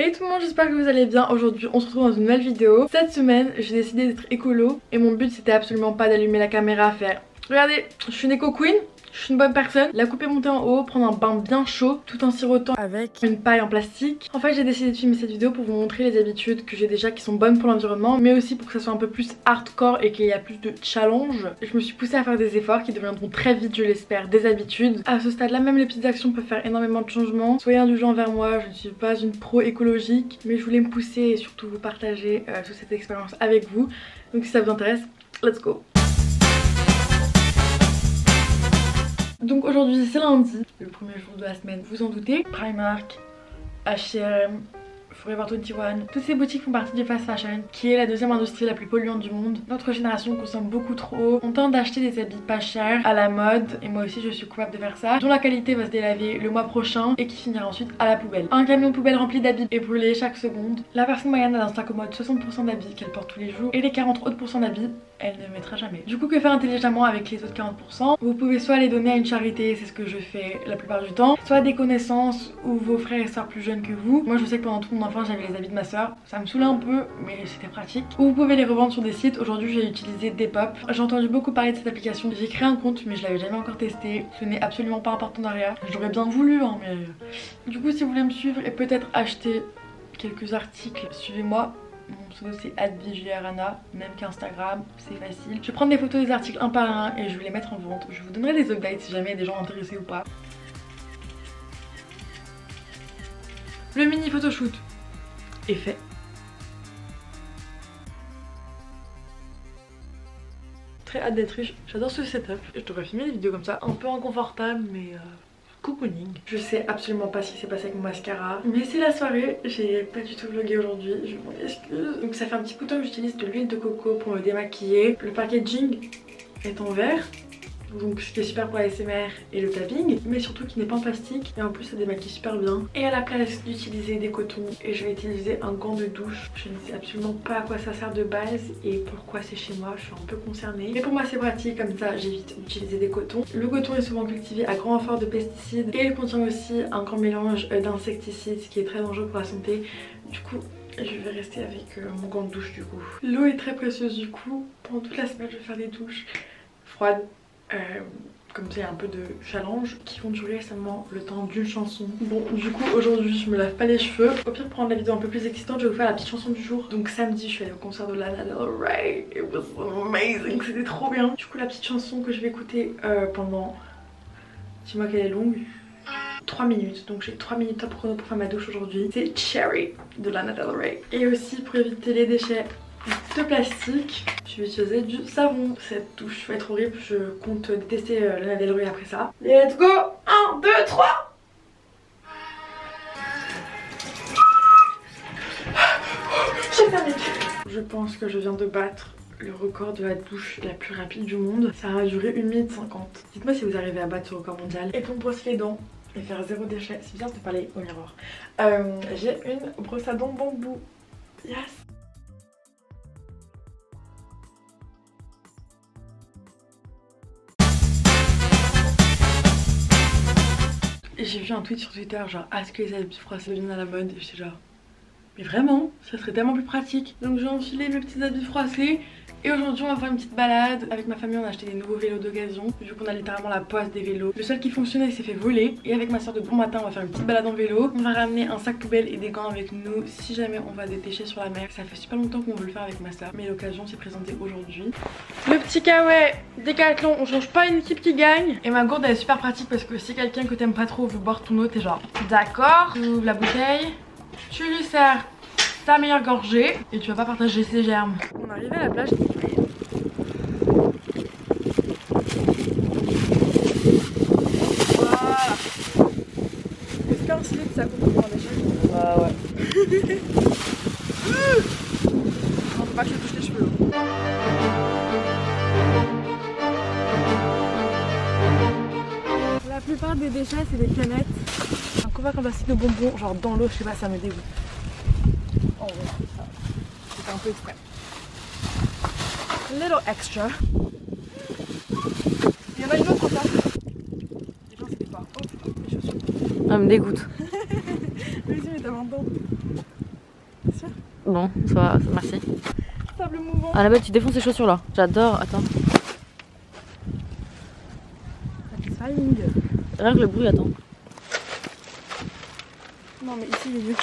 Hey tout le monde, j'espère que vous allez bien. Aujourd'hui on se retrouve dans une nouvelle vidéo. Cette semaine j'ai décidé d'être écolo et mon but c'était absolument pas d'allumer la caméra, faire regardez, je suis une éco queen, je suis une bonne personne. La couper monter en haut, prendre un bain bien chaud tout en sirotant avec une paille en plastique. En fait j'ai décidé de filmer cette vidéo pour vous montrer les habitudes que j'ai déjà qui sont bonnes pour l'environnement, mais aussi pour que ça soit un peu plus hardcore et qu'il y a plus de challenge. Je me suis poussée à faire des efforts qui deviendront très vite, je l'espère, des habitudes. À ce stade là, même les petites actions peuvent faire énormément de changements. Soyez indulgents envers moi, je ne suis pas une pro écologique, mais je voulais me pousser et surtout vous partager toute cette expérience avec vous. Donc si ça vous intéresse, let's go. Donc aujourd'hui c'est lundi, le premier jour de la semaine, vous en doutez. Primark, H&M, Forever 21, toutes ces boutiques font partie du fast fashion, qui est la deuxième industrie la plus polluante du monde. Notre génération consomme beaucoup trop, on tente d'acheter des habits pas chers, à la mode, et moi aussi je suis coupable de faire ça, dont la qualité va se délaver le mois prochain et qui finira ensuite à la poubelle. Un camion poubelle rempli d'habits est brûlé chaque seconde. La personne moyenne a dans sa commode 60% d'habits qu'elle porte tous les jours, et les 40 autres % d'habits elle ne mettra jamais. Du coup, que faire intelligemment avec les autres 40%? Vous pouvez soit les donner à une charité, c'est ce que je fais la plupart du temps, soit des connaissances ou vos frères et soeurs plus jeunes que vous. Moi je sais que pendant toute mon enfance j'avais les habits de ma soeur, ça me saoulait un peu mais c'était pratique. Ou vous pouvez les revendre sur des sites. Aujourd'hui j'ai utilisé Depop. J'ai entendu beaucoup parler de cette application, j'ai créé un compte mais je l'avais jamais encore testé. Ce n'est absolument pas un partenariat, j'aurais bien voulu hein, mais... Du coup si vous voulez me suivre et peut-être acheter quelques articles, suivez-moi. Mon pseudo c'est @vigiarana, même qu'Instagram, c'est facile. Je vais prendre des photos des articles un par un et je vais les mettre en vente. Je vous donnerai des updates si jamais il y a des gens intéressés ou pas. Le mini photoshoot est fait. Très hâte d'être riche, j'adore ce setup. Je devrais filmer des vidéos comme ça, un peu inconfortable mais... cocooning. Je sais absolument pas ce qui s'est passé avec mon mascara, mais c'est la soirée, j'ai pas du tout vlogué aujourd'hui, je m'en excuse. Donc ça fait un petit bout de temps que j'utilise de l'huile de coco pour me démaquiller. Le packaging est en verre, donc ce qui est super pour la SMR et le tapping, mais surtout qui n'est pas en plastique et en plus ça démaquille super bien. Et à la place d'utiliser des cotons, et je vais utiliser un gant de douche. Je ne sais absolument pas à quoi ça sert de base et pourquoi c'est chez moi, je suis un peu concernée. Mais pour moi c'est pratique, comme ça j'évite d'utiliser des cotons. Le coton est souvent cultivé à grand renfort de pesticides et il contient aussi un grand mélange d'insecticides, ce qui est très dangereux pour la santé. Du coup je vais rester avec mon gant de douche du coup. L'eau est très précieuse du coup, pendant toute la semaine je vais faire des douches froides. Comme ça il y a un peu de challenge qui vont durer seulement le temps d'une chanson. Bon du coup aujourd'hui je me lave pas les cheveux. Au pire pour rendre la vidéo un peu plus excitante je vais vous faire la petite chanson du jour. Donc samedi je suis allée au concert de Lana Del Rey. It was amazing, c'était trop bien. Du coup la petite chanson que je vais écouter pendant, dis-moi qu'elle est longue, 3 minutes, donc j'ai 3 minutes top chrono pour faire ma douche aujourd'hui. C'est Cherry de Lana Del Rey. Et aussi pour éviter les déchets de plastique, je vais utiliser du savon. Cette douche va être horrible, je compte détester Lana Del Rey après ça. Let's go. 1, 2, 3. J'ai terminé. Je pense que je viens de battre le record de la douche la plus rapide du monde. Ça a duré 1 minute 50. Dites-moi si vous arrivez à battre ce record mondial. Et pour me brosser les dents et faire zéro déchet, c'est bien de parler au miroir. J'ai une brosse à dents bambou. Yes. J'ai vu un tweet sur Twitter genre est-ce que les habits froissés deviennent à la mode, et j'étais genre mais vraiment ça serait tellement plus pratique. Donc j'ai enfilé mes petits habits froissés et aujourd'hui on va faire une petite balade. Avec ma famille on a acheté des nouveaux vélos d'occasion vu qu'on a littéralement la poisse des vélos. Le seul qui fonctionnait il s'est fait voler, et avec ma soeur de bon matin on va faire une petite balade en vélo. On va ramener un sac poubelle et des gants avec nous si jamais on va détacher sur la mer. Ça fait super longtemps qu'on veut le faire avec ma soeur mais l'occasion s'est présentée aujourd'hui. Le petit kawaii Décathlon, on change pas une équipe qui gagne. Et ma gourde elle est super pratique parce que si quelqu'un que t'aimes pas trop veut boire ton eau, t'es genre d'accord, tu ouvres la bouteille, tu lui sers ta meilleure gorgée et tu vas pas partager ses germes. On est arrivé à la plage. Voilà. Est-ce qu'un slip ça compte pour un échec? Ah ouais. Non, faut pas que je touche les cheveux. La plupart des déchets c'est des canettes. Un couvercle en plastique de bonbons, genre dans l'eau, je sais pas, ça me dégoûte. Oh ouais, ça. C'était un peu extrême. Little extra. Il y en a une autre là. Les gens c'était pas. Oh putain, mes chaussures. Ça me dégoûte. Vas-y, mais t'as main dedans. C'est sûr? Bon, ça va, merci. Sable mouvant. Annabelle, tu défonces ces chaussures là. J'adore, attends. Satisfying. Rien que le bruit, attends. Non mais ici il est mieux.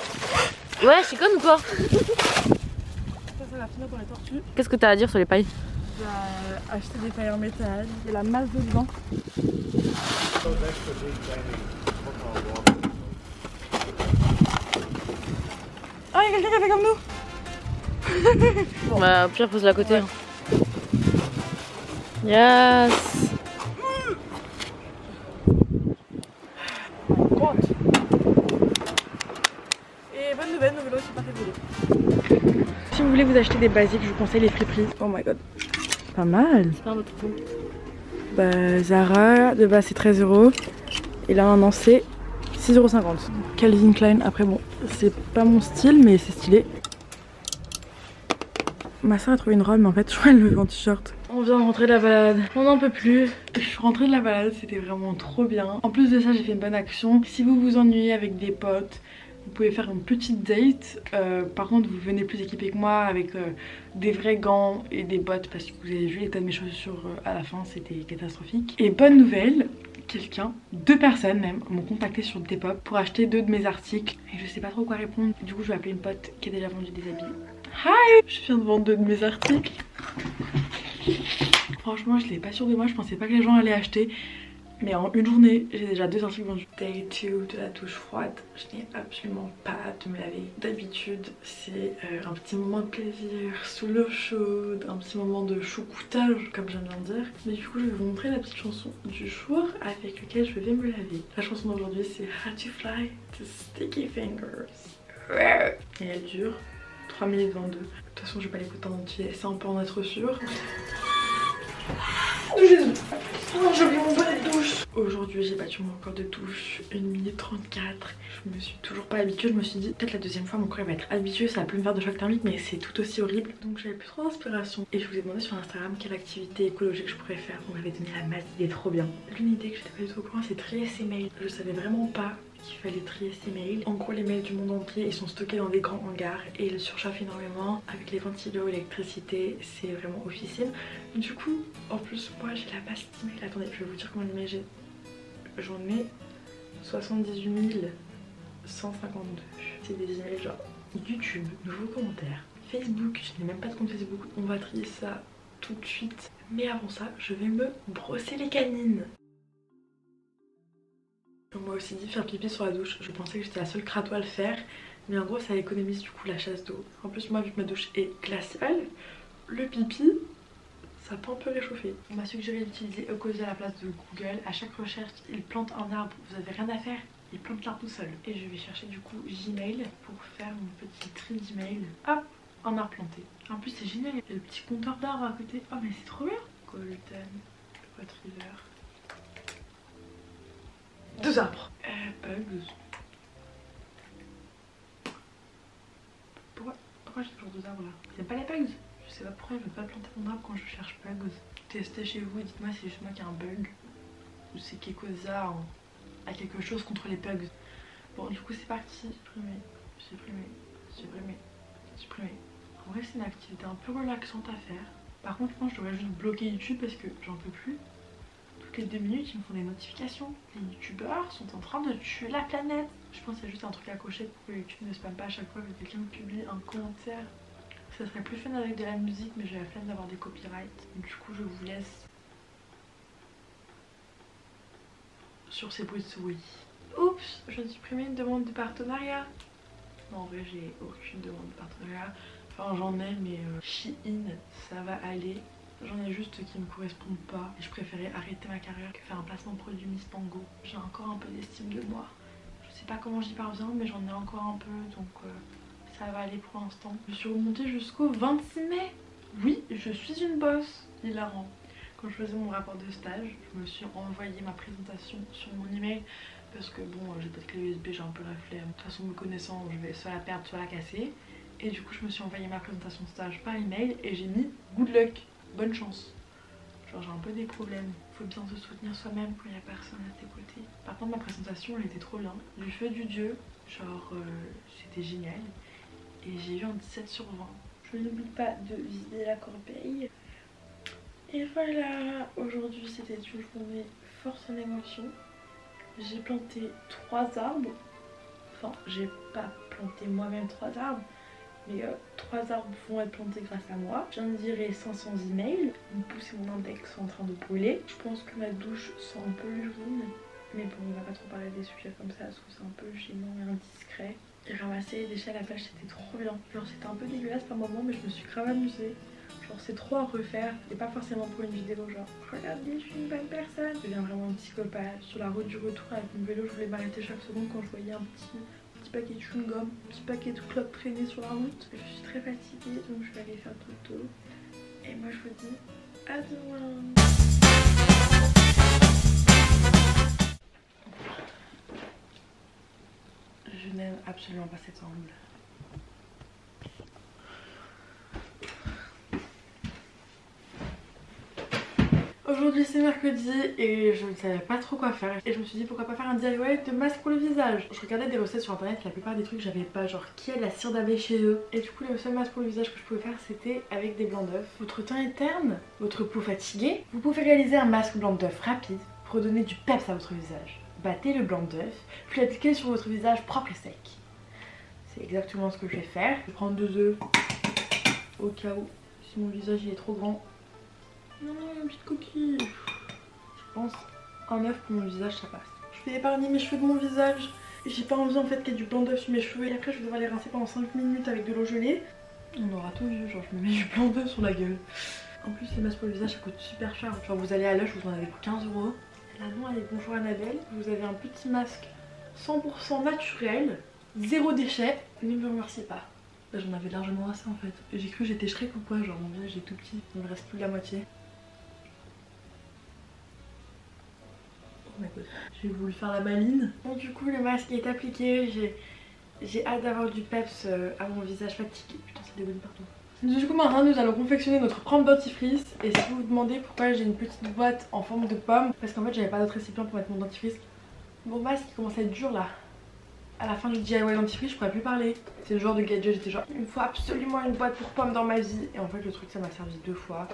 Ouais, je suis conne ou quoi? Ça c'est la finale pour les tortues. Qu'est-ce que t'as à dire sur les pailles? J'ai acheté des pailles en métal. Il y a la masse dedans. Ah, il y a quelqu'un qui a fait comme nous. Bah, au pire, pose-la à côté. Ouais. Yes. Et bonne nouvelle, nos vélos sont pas fait voler. Si vous voulez vous acheter des basiques, je vous conseille les Friperies. Oh my god. Pas mal. C'est pas un autre coup. Bah, Zara, de base c'est 13 €. Et là maintenant c'est 6,50 €. Calvin Klein, après bon, c'est pas mon style, mais c'est stylé. Ma soeur a trouvé une robe, mais en fait, je crois qu'elle le veut en t-shirt. On vient de rentrer de la balade, on n'en peut plus. Je suis rentrée de la balade, c'était vraiment trop bien. En plus de ça, j'ai fait une bonne action. Si vous vous ennuyez avec des potes, vous pouvez faire une petite date. Par contre, vous venez plus équipé que moi avec des vrais gants et des bottes parce que vous avez vu l'état de mes chaussures à la fin, c'était catastrophique. Et bonne nouvelle, deux personnes même, m'ont contacté sur Depop pour acheter 2 de mes articles. Et je sais pas trop quoi répondre. Du coup, je vais appeler une pote qui a déjà vendu des habits. Hi! Je viens de vendre 2 de mes articles. Franchement, je l'ai pas sûr de moi, je pensais pas que les gens allaient acheter. Mais en une journée, j'ai déjà 2 articles vendus. Day 2 de la douche froide. Je n'ai absolument pas hâte de me laver. D'habitude, c'est un petit moment de plaisir sous l'eau chaude, un petit moment de choucoutage, comme j'aime bien dire. Mais du coup, je vais vous montrer la petite chanson du jour avec laquelle je vais me laver. La chanson d'aujourd'hui, c'est How to Fly to Sticky Fingers. Et elle dure 3 minutes 22. De toute façon, je vais pas l'écouter en entier, ça on peut en être sûr. Oh Jésus! Oh, j'ai oublié mon bonnet de douche. Aujourd'hui, j'ai battu mon record de douche, 1 minute 34. Je me suis toujours pas habituée, je me suis dit peut-être la deuxième fois mon corps va être habitué, ça va plus me faire de choc thermique, mais c'est tout aussi horrible. Donc j'avais plus trop d'inspiration. Et je vous ai demandé sur Instagram quelle activité écologique je pourrais faire. On m'avait donné la masse d'idées trop bien. L'une idée que j'étais pas du tout au courant, c'est trier ses mails. Je savais vraiment pas qu'il fallait trier ses mails. En gros, les mails du monde entier, ils sont stockés dans des grands hangars et ils surchauffent énormément. Avec les ventilos, l'électricité, c'est vraiment officiel. Du coup, en plus, moi j'ai la masse d'emails. Attendez, je vais vous dire combien d'emails j'ai. J'en ai 78 152. C'est des emails genre YouTube, nouveaux commentaires, Facebook, je n'ai même pas de compte Facebook. On va trier ça tout de suite. Mais avant ça, je vais me brosser les canines. On m'a aussi dit faire pipi sur la douche. Je pensais que j'étais la seule crato à le faire. Mais en gros, ça économise du coup la chasse d'eau. En plus, moi, vu que ma douche est glaciale, le pipi, ça peut un peu réchauffer. On m'a suggéré d'utiliser Ecosia à la place de Google. À chaque recherche, il plante un arbre. Vous avez rien à faire, il plante l'arbre tout seul. Et je vais chercher du coup Gmail pour faire mon petit tri d'email. Hop, un arbre planté. En plus, c'est génial. Il y a le petit compteur d'arbres à côté. Oh, mais c'est trop bien. Golden Retriever. 2 arbres. Bugs. Pourquoi j'ai toujours 2 arbres là? J'aime pas les bugs. Je sais pas pourquoi je veux pas planter mon arbre quand je cherche bugs. Testez chez vous et dites-moi si c'est juste moi qui a un bug ou c'est Kekosa a quelque chose contre les bugs. Bon, du coup c'est parti. Supprimer. En vrai, c'est une activité un peu relaxante à faire. Par contre, je pense que je devrais juste bloquer YouTube parce que j'en peux plus. Toutes les 2 minutes, ils me font des notifications. Les youtubeurs sont en train de tuer la planète. Je pense qu'il y a juste un truc à cocher pour que YouTube ne spamme pas à chaque fois que quelqu'un publie un commentaire. Ça serait plus fun avec de la musique, mais j'ai la flemme d'avoir des copyrights. Du coup, je vous laisse sur ces bruits de souris. Oups, je viens de supprimer une demande de partenariat. Non, en vrai, j'ai aucune demande de partenariat. Enfin, j'en ai, mais Shein, ça va aller. J'en ai juste qui me correspondent pas. Et je préférais arrêter ma carrière que faire un placement de produit Miss Pango. J'ai encore un peu d'estime de moi. Je sais pas comment j'y parviens, mais j'en ai encore un peu, donc ça va aller pour l'instant. Je suis remontée jusqu'au 26 mai. Oui, je suis une boss. Hilarant. Quand je faisais mon rapport de stage, je me suis envoyé ma présentation sur mon email. Parce que bon, j'ai pas de clé USB, j'ai un peu la flemme. De toute façon, me connaissant, je vais soit la perdre, soit la casser. Et du coup, je me suis envoyé ma présentation de stage par email et j'ai mis good luck, bonne chance. Genre, j'ai un peu des problèmes. Faut bien se soutenir soi-même quand il n'y a personne à tes côtés. Par contre, ma présentation, elle était trop bien. Du feu du Dieu. Genre c'était génial. Et j'ai eu un 17 sur 20. Je n'oublie pas de vider la corbeille. Et voilà, aujourd'hui c'était une journée forte en émotion. J'ai planté 3 arbres. Enfin, j'ai pas planté moi-même 3 arbres, mais 3 arbres vont être plantés grâce à moi. Je viens de virer 500 emails. Mon pouce et mon index sont en train de brûler. Je pense que ma douche sent un peu l'urine. Mais bon, on va pas trop parler des sujets comme ça parce que c'est un peu gênant et indiscret. Et ramasser les déchets à la pêche, c'était trop bien. Genre, c'était un peu dégueulasse par moment, mais je me suis grave amusée. Genre, c'est trop à refaire et pas forcément pour une vidéo. Genre, regardez, je suis une bonne personne. Je deviens vraiment une psychopathe. Sur la route du retour avec mon vélo, je voulais m'arrêter chaque seconde quand je voyais un petit paquet de chewing-gum, un petit paquet de clopes traîner sur la route. Je suis très fatiguée, donc je vais aller faire dodo. Et moi, je vous dis à demain. Je n'aime absolument pas cet angle. Aujourd'hui c'est mercredi et je ne savais pas trop quoi faire. Et je me suis dit pourquoi pas faire un DIY de masque pour le visage. Je regardais des recettes sur internet, la plupart des trucs j'avais pas, genre qui a de la cire d'abeille chez eux. Et du coup le seul masque pour le visage que je pouvais faire c'était avec des blancs d'œufs. Votre teint est terne, votre peau fatiguée, vous pouvez réaliser un masque blanc d'œuf rapide pour redonner du peps à votre visage. Battez le blanc d'œuf, puis l'appliquez sur votre visage propre et sec. C'est exactement ce que je vais faire. Je vais prendre 2 œufs au cas où si mon visage il est trop grand. Non, une petite coquille. Je pense un œuf pour mon visage ça passe. Je vais épargner mes cheveux de mon visage. J'ai pas envie en fait qu'il y ait du blanc d'œuf sur mes cheveux. Et après je vais devoir les rincer pendant 5 minutes avec de l'eau gelée. On aura tout vu, genre je me mets du blanc d'œuf sur la gueule. En plus les masques pour le visage ça coûte super cher. Genre vous allez à Lush, vous en avez pour 15 €. Là non, allez, bonjour Annabelle. Vous avez un petit masque 100% naturel, 0 déchet. Ne me remerciez pas. Là j'en avais largement assez en fait. J'ai cru que j'étais Shrek ou quoi, genre mon visage est tout petit. Il me reste plus de la moitié. J'ai voulu faire la maline. Bon du coup le masque est appliqué. J'ai hâte d'avoir du peps à mon visage fatigué. Putain ça dégouline partout. Du coup maintenant nous allons confectionner notre propre dentifrice. Et si vous vous demandez pourquoi j'ai une petite boîte en forme de pomme, parce qu'en fait j'avais pas d'autre récipient pour mettre mon dentifrice. Mon masque il commence à être dur là. À la fin du DIY dentifrice je pourrais plus parler. C'est le genre de gadget, j'étais genre il me faut absolument une boîte pour pommes dans ma vie. Et en fait le truc ça m'a servi 2 fois.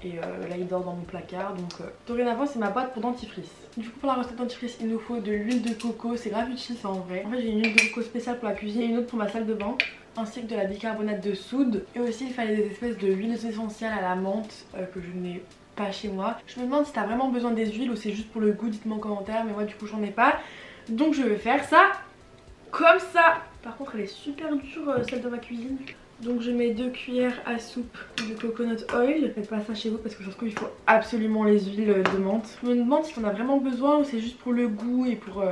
Et là il dort dans mon placard donc dorénavant c'est ma boîte pour dentifrice. Du coup pour la recette dentifrice il nous faut de l'huile de coco, c'est grave utile ça en vrai. En fait j'ai une huile de coco spéciale pour la cuisine et une autre pour ma salle de bain, ainsi que de la bicarbonate de soude. Et aussi il fallait des espèces de huiles essentielles à la menthe que je n'ai pas chez moi. Je me demande si t'as vraiment besoin des huiles ou c'est juste pour le goût, dites-moi en commentaire, mais moi du coup j'en ai pas. Donc je vais faire ça comme ça. Par contre elle est super dure celle de ma cuisine. Donc je mets 2 cuillères à soupe de coconut oil. Faites pas ça chez vous parce que ça se trouve il faut absolument les huiles de menthe. Je me demande si on a vraiment besoin ou c'est juste pour le goût et pour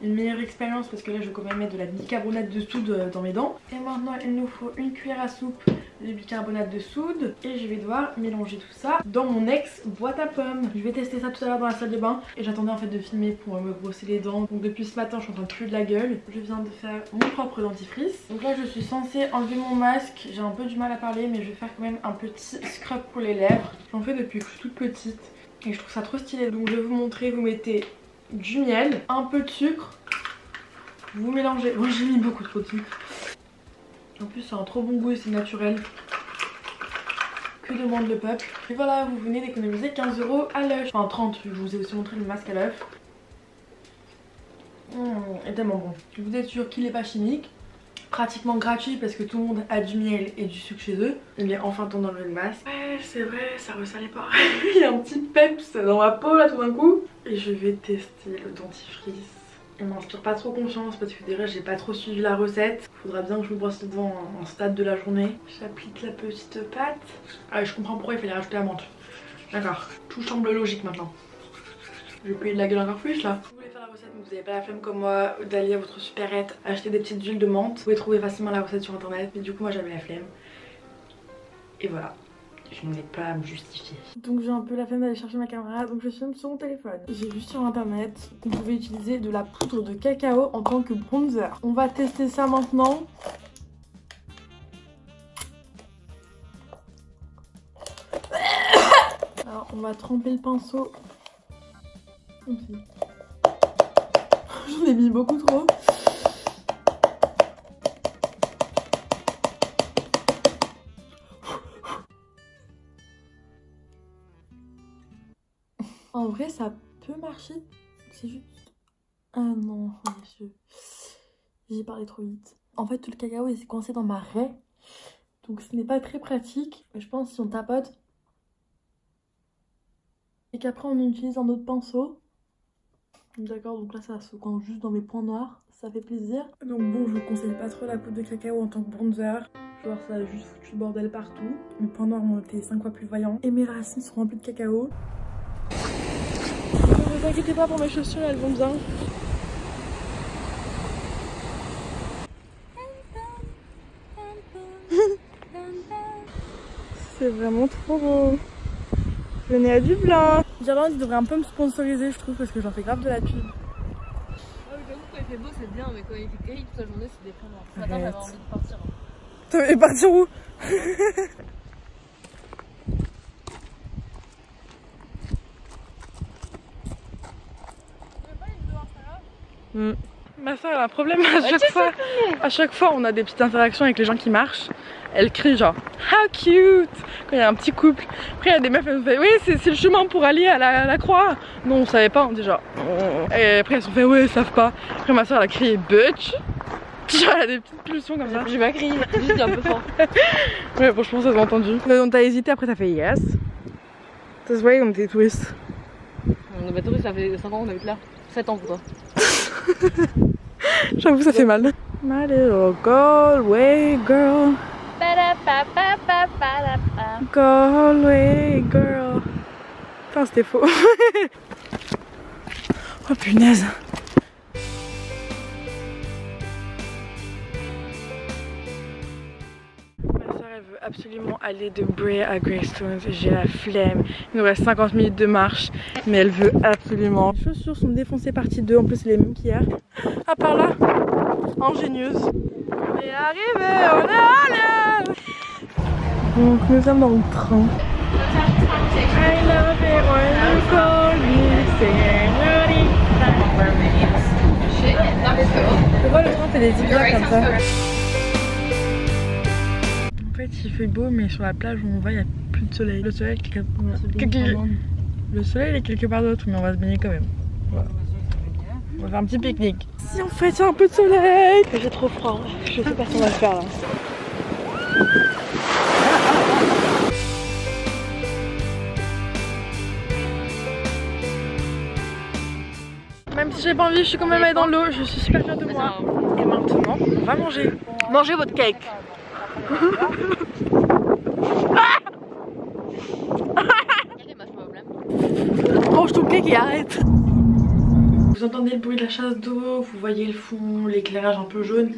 une meilleure expérience, parce que là je vais quand même mettre de la bicarbonate de soude dans mes dents. Et maintenant il nous faut 1 cuillère à soupe de bicarbonate de soude et je vais devoir mélanger tout ça dans mon ex boîte à pommes. Je vais tester ça tout à l'heure dans la salle de bain et j'attendais en fait de filmer pour me brosser les dents. Donc depuis ce matin je n'entends plus de la gueule. Je viens de faire mon propre dentifrice. Donc là je suis censée enlever mon masque. J'ai un peu du mal à parler mais je vais faire quand même un petit scrub pour les lèvres. J'en fais depuis que je suis toute petite et je trouve ça trop stylé. Donc je vais vous montrer, vous mettez du miel, un peu de sucre, vous mélangez. Moi j'ai mis beaucoup trop de sucre. En plus c'est un trop bon goût et c'est naturel. Que demande le peuple. Et voilà, vous venez d'économiser 15 € à Lush. Enfin 30, je vous ai aussi montré le masque à l'œuf. Il est tellement bon. Vous êtes sûr qu'il n'est pas chimique. Pratiquement gratuit parce que tout le monde a du miel et du sucre chez eux. Il est enfin temps d'enlever le masque. Ouais c'est vrai, ça ressalait pas. Il y a un petit peps dans ma peau là tout d'un coup. Et je vais tester le dentifrice. Il m'inspire pas trop confiance parce que déjà j'ai pas trop suivi la recette. Faudra bien que je me brosse les dents en stade de la journée. J'applique la petite pâte. Ah je comprends pourquoi il fallait rajouter la menthe. D'accord, tout semble logique maintenant. Je vais payer de la gueule encore plus là. Si vous voulez faire la recette mais vous n'avez pas la flemme comme moi d'aller à votre supérette acheter des petites huiles de menthe, vous pouvez trouver facilement la recette sur internet. Mais du coup moi j'avais la flemme. Et voilà. Je n'en ai pas à me justifier. Donc j'ai un peu la flemme d'aller chercher ma caméra, donc je filme sur mon téléphone. J'ai vu sur internet qu'on pouvait utiliser de la poudre de cacao en tant que bronzer. On va tester ça maintenant. Alors on va tremper le pinceau. J'en ai mis beaucoup trop. Enfin, en vrai, ça peut marcher. C'est juste... Ah non, j'ai parlé trop vite. En fait, tout le cacao est coincé dans ma raie. Donc ce n'est pas très pratique. Mais je pense que si on tapote et qu'après on utilise un autre pinceau. D'accord, donc là ça se coince juste dans mes points noirs. Ça fait plaisir. Donc bon, je vous conseille pas trop la poudre de cacao en tant que bronzer. Genre ça a juste foutu le bordel partout. Mes points noirs ont été 5 fois plus voyants. Et mes racines sont remplies de cacao. Ne vous inquiétez pas pour mes chaussures, elles vont bien. C'est vraiment trop beau. Venez à Dublin. Guirlande, il devrait un peu me sponsoriser, je trouve, parce que j'en fais grave de la pub. J'avoue, quand il fait beau, c'est bien, mais quand il fait gris toute la journée, c'est déprimant. Ce matin, j'avais envie de partir. T'avais partir où? Ma soeur elle a un problème à chaque fois on a des petites interactions avec les gens qui marchent. Elle crie genre how cute quand il y a un petit couple. Après il y a des meufs elles nous fait oui c'est le chemin pour aller à la croix. Non on savait pas, on dit genre et après elles se sont fait ouais elles savent pas. Après ma soeur elle a crié bitch. Genre elle a des petites pulsions comme ça. J'ai pas crié, juste un peu fort. Ouais franchement ça s'est entendu. On t'a hésité, après t'as fait yes. Ça se voyait comme t'es touriste. On est touriste, ça fait 5 ans qu'on habite là. 7 ans pour toi. J'avoue ça fait mal. My little Galway girl. Galway girl. Putain c'était faux. Oh punaise. Elle veut absolument aller de Bray à Greystones. J'ai la flemme. Il nous reste 50 minutes de marche. Mais elle veut absolument. Les chaussures sont défoncées partie 2. En plus, c'est les mêmes qu'hier. À part là, ingénieuse. On est arrivé, on est allé. Donc, nous sommes dans le train. I love it when you call me señorita. Je vois le train fait des zigzags comme ça. En fait il fait beau mais sur la plage où on va il n'y a plus de soleil. Le soleil est quelque part d'autre mais on va se baigner quand même. Voilà. On va faire un petit pique-nique. Si en fait il y a un peu de soleil. J'ai trop froid, je sais pas ce qu'on va faire là. Même si j'ai pas envie, je suis quand même allée dans l'eau, je suis super fière de moi. Et maintenant, on va manger. Mangez votre cake. Mange ton cake et arrête. Vous entendez le bruit de la chasse d'eau, vous voyez le fond, l'éclairage un peu jaune.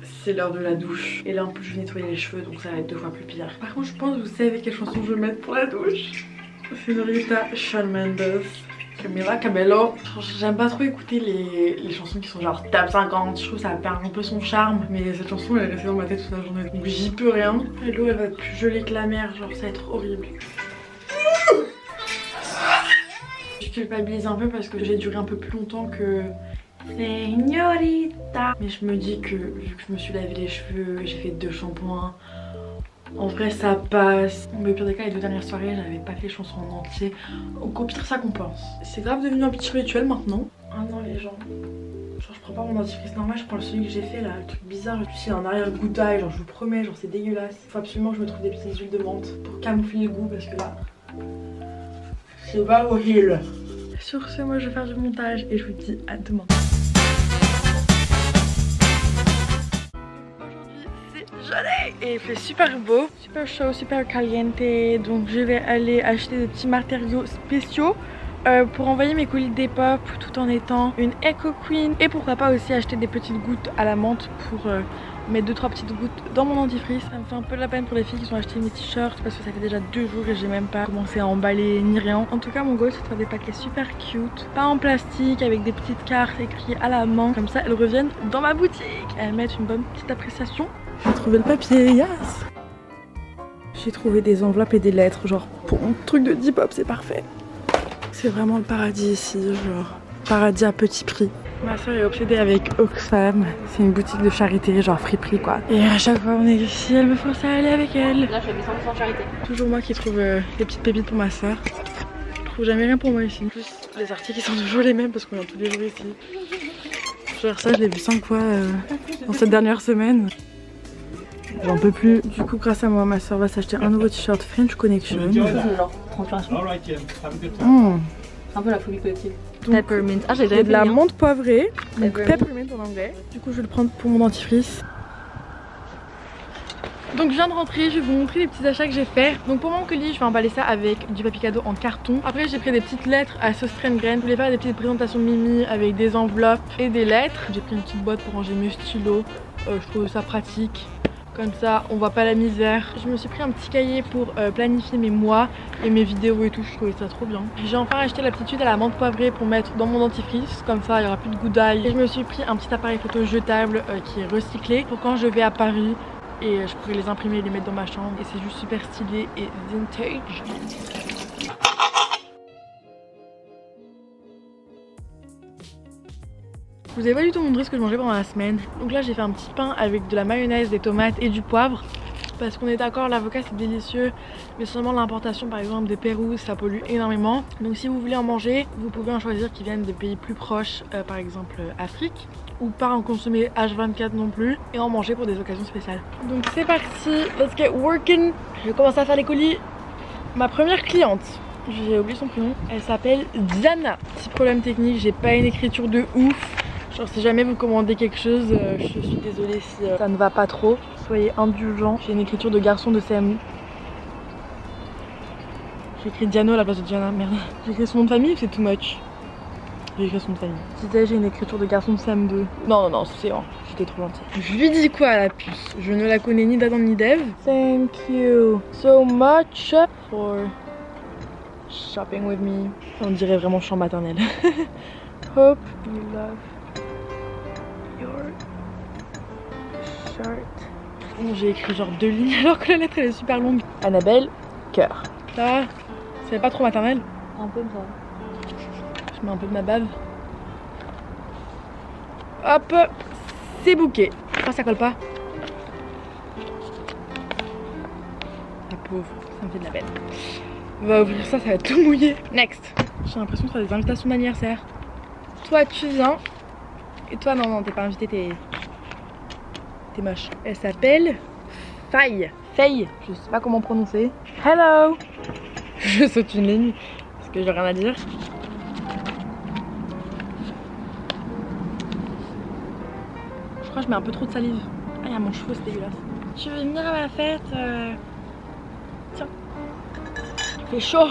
C'est l'heure de la douche. Et là en plus je vais nettoyer les cheveux donc ça va être 2 fois plus pire. Par contre je pense que vous savez quelle chanson je vais mettre pour la douche. Señorita Shawn Mendes. Camila Cabello. J'aime pas trop écouter les chansons qui sont genre top 50, je trouve que ça perd un peu son charme. Mais cette chanson elle est restée dans ma tête toute la journée donc j'y peux rien. Et l'eau elle va être plus gelée que la mer, genre ça va être horrible. Je culpabilise un peu parce que j'ai duré un peu plus longtemps que Señorita. Mais je me dis que vu que je me suis lavé les cheveux, j'ai fait 2 shampoings. En vrai ça passe. Mais au pire des cas les 2 dernières soirées j'avais pas fait les chansons en entier. Donc au pire ça compense. C'est grave devenu un petit rituel maintenant. Ah non les gens. Genre je prends pas mon dentifrice normal, je prends celui que j'ai fait là, le truc bizarre. Je suis en arrière-goût d'ail, genre je vous promets, genre c'est dégueulasse. Faut absolument que je me trouve des petites huiles de menthe pour camoufler le goût parce que là c'est pas horrible. Sur ce moi je vais faire du montage et je vous dis à demain. Et il fait super beau, super chaud, super caliente. Donc je vais aller acheter des petits matériaux spéciaux pour envoyer mes colis Depop tout en étant une Eco Queen. Et pourquoi pas aussi acheter des petites gouttes à la menthe pour mettre 2-3 petites gouttes dans mon dentifrice. Ça me fait un peu de la peine pour les filles qui ont acheté mes t-shirts parce que ça fait déjà 2 jours et j'ai même pas commencé à emballer ni rien. En tout cas mon goal c'est de faire des paquets super cute, pas en plastique, avec des petites cartes écrites à la main. Comme ça elles reviennent dans ma boutique et elles mettent une bonne petite appréciation. J'ai trouvé le papier, yes. J'ai trouvé des enveloppes et des lettres, genre pour mon truc de Depop, c'est parfait. C'est vraiment le paradis ici, genre paradis à petit prix. Ma soeur est obsédée avec Oxfam, c'est une boutique de charité, genre friperie quoi. Et à chaque fois on est ici, elle me force à aller avec elle. Là je fais 100% charité. Toujours moi qui trouve des petites pépites pour ma soeur. trouve jamais rien pour moi ici. En plus, les articles ils sont toujours les mêmes parce qu'on vient tous les jours ici. Genre ça, je l'ai vu 5 fois dans cette dernière semaine. J'en peux plus. Du coup, grâce à moi, ma soeur va s'acheter un nouveau t-shirt French Connection. C'est genre transpiration. C'est un peu la folie collective. Peppermint. Ah, j'ai jamais de la menthe poivrée. Donc peppermint en anglais. Du coup, je vais le prendre pour mon dentifrice. Donc je viens de rentrer, je vais vous montrer les petits achats que j'ai fait. Donc pour mon colis, je vais emballer ça avec du papier cadeau en carton. Après j'ai pris des petites lettres à sauce Graine. Je voulais faire des petites présentations de Mimi avec des enveloppes et des lettres. J'ai pris une petite boîte pour ranger mes stylos. Je trouve ça pratique. Comme ça on voit pas la misère. Je me suis pris un petit cahier pour planifier mes mois et mes vidéos et tout. Je trouvais ça trop bien. J'ai enfin acheté la petite huile à la menthe poivrée pour mettre dans mon dentifrice. Comme ça il y aura plus de goût d'ail. Et je me suis pris un petit appareil photo jetable qui est recyclé pour quand je vais à Paris. Et je pourrais les imprimer et les mettre dans ma chambre. Et c'est juste super stylé et vintage. Je vous ai pas du tout montré ce que je mangeais pendant la semaine. Donc là j'ai fait un petit pain avec de la mayonnaise, des tomates et du poivre. Parce qu'on est d'accord, l'avocat c'est délicieux. Mais seulement l'importation par exemple des Pérou, ça pollue énormément. Donc si vous voulez en manger, vous pouvez en choisir qui viennent des pays plus proches. Par exemple Afrique. Ou pas en consommer H24 non plus. Et en manger pour des occasions spéciales. Donc c'est parti, let's get working. Je vais commencer à faire les colis. Ma première cliente, j'ai oublié son prénom, elle s'appelle Diana. Petit problème technique, j'ai pas une écriture de ouf. Genre si jamais vous commandez quelque chose, je suis désolée si ça ne va pas trop. Soyez indulgents. J'ai une écriture de garçon de CM2. J'ai écrit Diano à la place de Diana, merde. J'ai écrit son nom de famille ou c'est too much? J'ai écrit son nom de famille. Je disais j'ai une écriture de garçon de CM2. Non, c'est bon, j'étais trop gentille. Je lui dis quoi à la puce? Je ne la connais ni d'Adam ni d'Eve. Thank you so much for shopping with me. On dirait vraiment champ maternel. Hope you love your shirt. Bon, j'ai écrit genre 2 lignes alors que la lettre elle est super longue. Annabelle, cœur. Ça, c'est pas trop maternel? Un peu ça. Je mets un peu de ma bave. Hop, c'est bouquet. Oh, ça colle pas. La pauvre, ça me fait de la peine. On va ouvrir ça, ça va tout mouiller. Next. J'ai l'impression de faire des invitations d'anniversaire. Toi, tu viens. Et toi, non, t'es pas invité, t'es moche. Elle s'appelle Faye. Faye, je sais pas comment prononcer. Hello. Je saute une ligne parce que j'ai rien à dire. Je crois que je mets un peu trop de salive. Ah, il y a mon cheveu, c'est dégueulasse. Tu veux venir à ma fête? Tiens. Il fait chaud.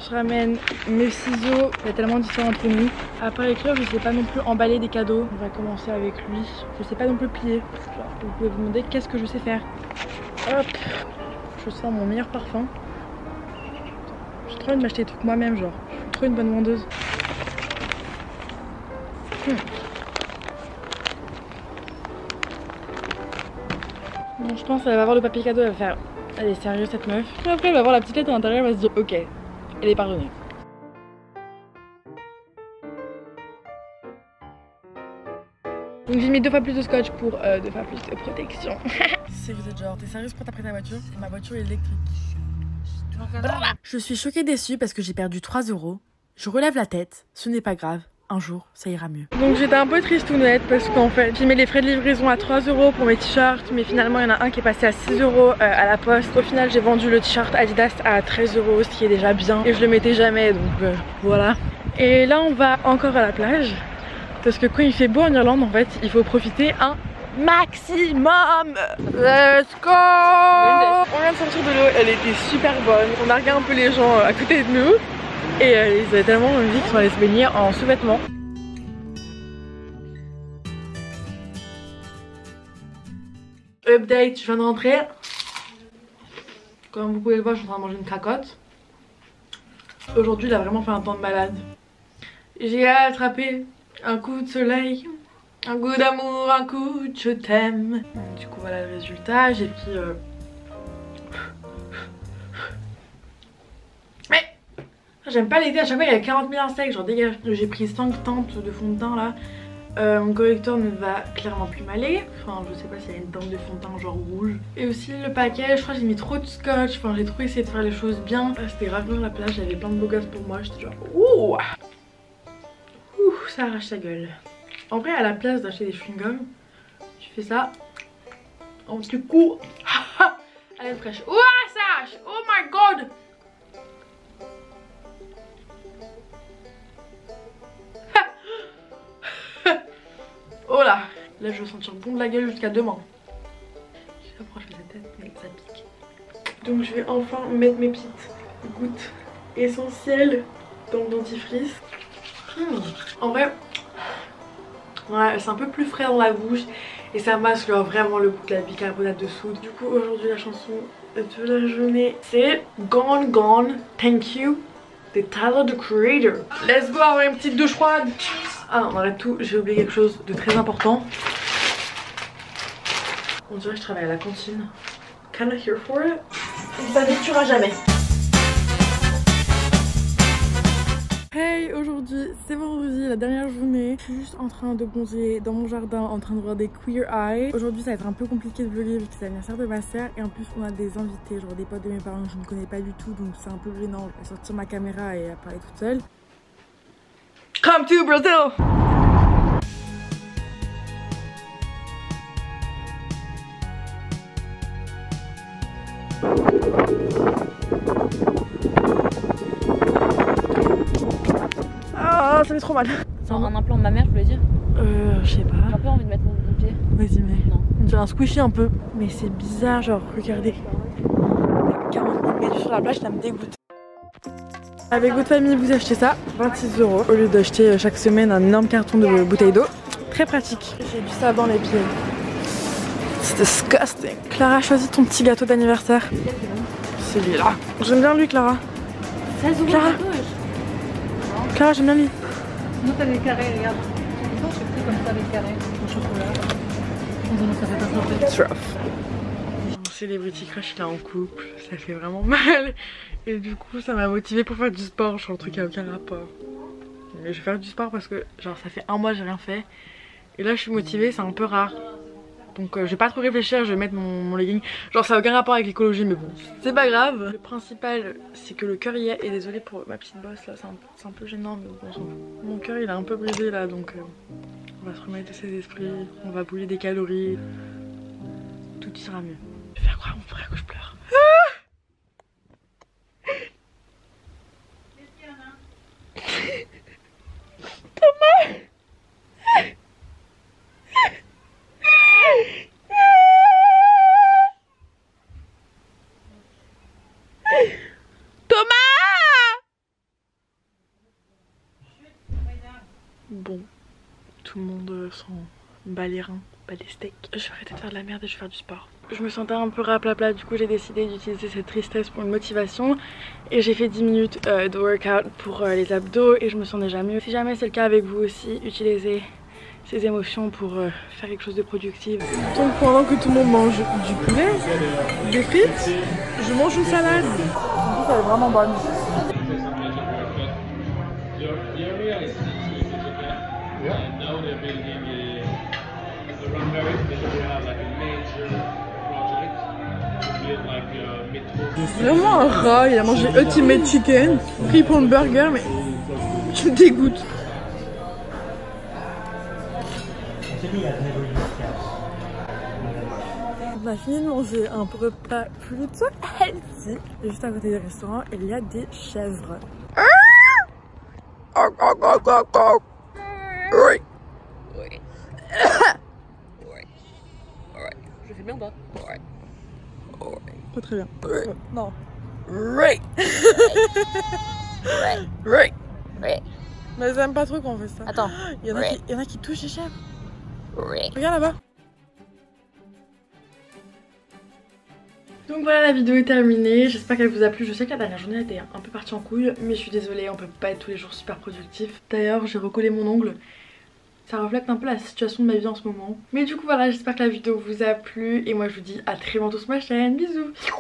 Je ramène mes ciseaux. Il y a tellement différents entre nous. Après l'écrire, je sais pas non plus emballer des cadeaux. On va commencer avec lui. Je sais pas non plus plier. Genre, vous pouvez vous demander qu'est-ce que je sais faire. Hop. Je sens mon meilleur parfum. J'ai trop envie de m'acheter des trucs moi-même, genre. Je suis trop une bonne vendeuse. Bon, je pense qu'elle va voir le papier cadeau, elle va faire elle est sérieuse cette meuf. Et après elle va voir la petite lettre à l'intérieur, elle va se dire ok, elle est pardonnée. Donc j'ai mis 2 fois plus de scotch pour 2 fois plus de protection. C'est vous êtes genre, t'es sérieuse pour t'apprêter ta voiture? Ma voiture est électrique. Je suis choquée déçue parce que j'ai perdu 3 €. Je relève la tête, ce n'est pas grave. Un jour, ça ira mieux. Donc j'étais un peu tristounette parce qu'en fait j'ai mis les frais de livraison à 3 € pour mes t-shirts, mais finalement il y en a un qui est passé à 6 € à la poste. Au final j'ai vendu le t-shirt Adidas à 13 €, ce qui est déjà bien, et je le mettais jamais, donc voilà. Et là on va encore à la plage parce que quand il fait beau en Irlande en fait il faut profiter un maximum. Let's go. On vient de sortir de l'eau, elle était super bonne. On a regardé un peu les gens à côté de nous. Et ils avaient tellement envie qu'ils sont allés se baigner en sous-vêtements. Update, je viens de rentrer. Comme vous pouvez le voir, je suis en train de manger une cracotte. Aujourd'hui, il a vraiment fait un temps de malade. J'ai attrapé un coup de soleil, un coup d'amour, un coup de je t'aime. Du coup, voilà le résultat. J'ai pris... J'aime pas l'été, à chaque fois il y a 40 000 insectes, genre dégage. J'ai pris 5 teintes de fond de teint là. Mon correcteur ne va clairement plus m'aller. Enfin je sais pas s'il y a une teinte de fond de teint genre rouge. Et aussi le paquet, je crois que j'ai mis trop de scotch. Enfin j'ai trop essayé de faire les choses bien. C'était grave dur la plage, j'avais plein de beaux gosses pour moi. J'étais genre ouh, ça arrache la gueule. En vrai à la place d'acheter des chewing-gums, tu fais ça en petit coup. Elle est fraîche. Ouah ça arrache. Oh my god. Oh là, là je vais sentir bon de la gueule jusqu'à demain. Je sais pas pourquoi je fais cette tête mais ça pique. Donc je vais enfin mettre mes petites gouttes essentielles dans le dentifrice. En vrai, ouais, c'est un peu plus frais dans la bouche et ça masque vraiment le goût de la bicarbonate de soude. Du coup aujourd'hui la chanson de la journée c'est Gone Gone Thank You de Tyler the Creator. Let's go avoir une petite douche froide. Ah non, on arrête tout, j'ai oublié quelque chose de très important. On dirait que je travaille à la cantine. Kinda here for it. Ça ne tuera jamais. Hey, aujourd'hui c'est vendredi, la dernière journée. Je suis juste en train de bronzer dans mon jardin, en train de voir des queer eyes. Aujourd'hui ça va être un peu compliqué de vlogger vu que c'est l'anniversaire de ma soeur. Et en plus on a des invités, genre des potes de mes parents que je ne connais pas du tout. Donc c'est un peu gênant, je vais sortir ma caméra et parler toute seule. Come to Brazil! Ah, ça fait trop mal. C'est un implant de ma mère, je voulais dire. Je sais pas. J'ai un peu envie de mettre mon pied. Vas-y, mais. Non. On dirait un squishy un peu. Mais c'est bizarre, genre, regardez. 40 mm sur la plage, ça me dégoûte. Avec votre famille, vous achetez ça, 26 € au lieu d'acheter chaque semaine un énorme carton de bouteilles d'eau. Très pratique. J'ai du sable dans les pieds. C'est disgusting. Clara, choisis ton petit gâteau d'anniversaire. Celui-là. J'aime bien lui, Clara. 16 € Clara. Clara, j'aime bien lui. Sinon t'as des carrés, regarde. Sinon je fais comme ça, des carrés au chocolat. Sinon ça fait pas sortir. Mon celebrity crush il est en couple, ça fait vraiment mal. Et du coup ça m'a motivée pour faire du sport, genre le truc a aucun rapport. Mais je vais faire du sport parce que genre ça fait un mois j'ai rien fait. Et là je suis motivée, c'est un peu rare. Donc je vais pas trop réfléchir, je vais mettre mon legging. Genre ça a aucun rapport avec l'écologie mais bon, c'est pas grave. Le principal c'est que le cœur y est. Et désolée pour ma petite bosse là, c'est un peu gênant mais bon, on s'en fout. Mon cœur il est un peu brisé là donc on va se remettre de ses esprits. On va brûler des calories. Tout ira mieux. Je vais faire croire à mon frère que je pleure. Thomas! Bon, tout le monde s'en bat les reins, bat les steaks. Je vais arrêter de faire de la merde et je vais faire du sport. Je me sentais un peu raplapla, du coup j'ai décidé d'utiliser cette tristesse pour une motivation. Et j'ai fait 10 minutes de workout pour les abdos et je me sens déjà mieux. Si jamais c'est le cas avec vous aussi, utilisez ces émotions pour faire quelque chose de productif. Donc pendant que tout le monde mange du poulet, des frites, je mange une salade. En plus elle est vraiment bonne. Vraiment un rat, il a mangé Ultimate Chicken, pris pour le burger, mais tu me dégoûtes. On a fini de manger un repas plutôt healthy. Et juste à côté du restaurant, il y a des chèvres. Oui. Oui. Je fais bien pas. Pas très bien. Non. Mais j'aime pas trop quand on fait ça. Attends. Il y en a qui touchent les chèvres. Regarde là-bas. Donc voilà, la vidéo est terminée, j'espère qu'elle vous a plu. Je sais que la dernière journée était un peu partie en couille, mais je suis désolée, on peut pas être tous les jours super productif. D'ailleurs j'ai recollé mon ongle, ça reflète un peu la situation de ma vie en ce moment. Mais du coup voilà, j'espère que la vidéo vous a plu et moi je vous dis à très bientôt sur ma chaîne, bisous.